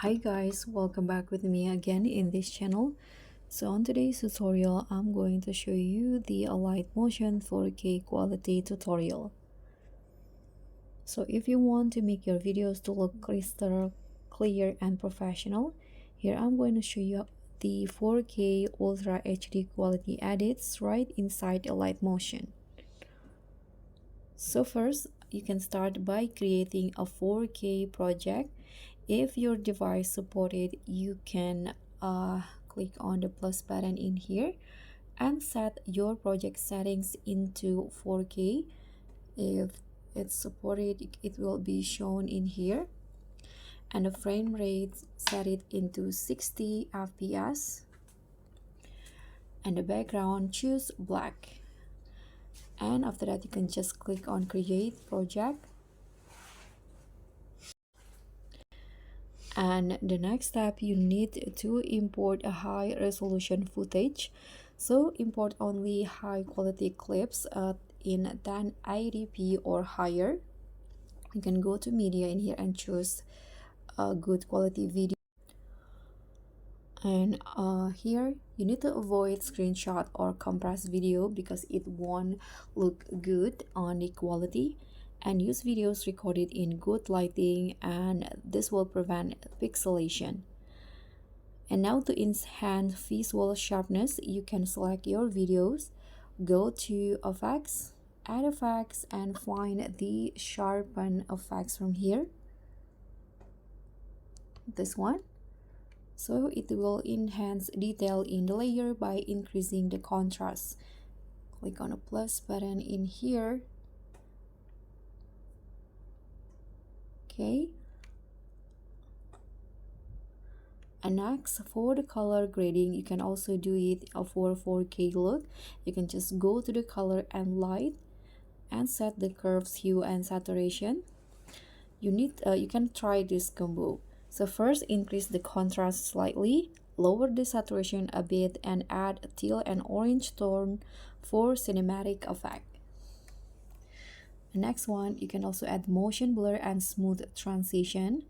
Hi guys, welcome back with me again in this channel. So on today's tutorial, I'm going to show you the Alight Motion 4K quality tutorial. So if you want to make your videos to look crystal clear and professional, here I'm going to show you the 4K Ultra HD quality edits right inside Alight Motion. So first, you can start by creating a 4K project. If your device supported, you can click on the plus button in here and set your project settings into 4K. If it's supported, it will be shown in here, and the frame rate, set it into 60 fps, and the background, choose black. And after that, you can just click on create project. And the next step, you need to import a high resolution footage. So import only high quality clips in 1080p or higher. You can go to media in here and choose a good quality video. And here you need to avoid screenshot or compressed video because it won't look good on the quality, and use videos recorded in good lighting, and this will prevent pixelation. And now to enhance visual sharpness, you can select your videos, go to effects, add effects, and find the sharpen effects from here, this one. So it will enhance detail in the layer by increasing the contrast. Click on the plus button in here. Okay. And next, for the color grading, you can also do it for 4K look. You can just go to the color and light and set the curves, hue, and saturation. You can try this combo. So first, increase the contrast slightly, lower the saturation a bit, and add a teal and orange tone for cinematic effect. The next one, you can also add motion blur and smooth transition.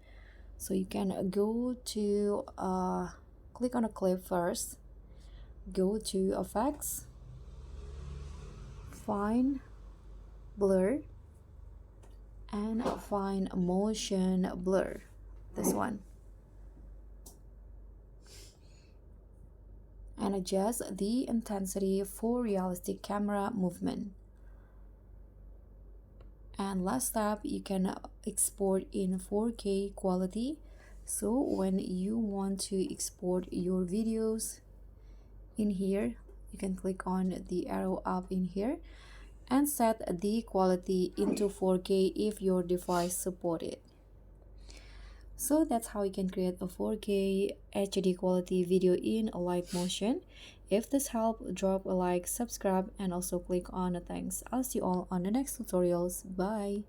So you can go to click on a clip first, go to effects, find blur, and find motion blur, this one, and adjust the intensity for realistic camera movement. And last step, you can export in 4K quality. So when you want to export your videos in here, you can click on the arrow up in here and set the quality into 4K if your device support it. So that's how you can create a 4K HD quality video in Alight Motion. If this helped, drop a like, subscribe, and also click on the thanks. I'll see you all on the next tutorials. Bye!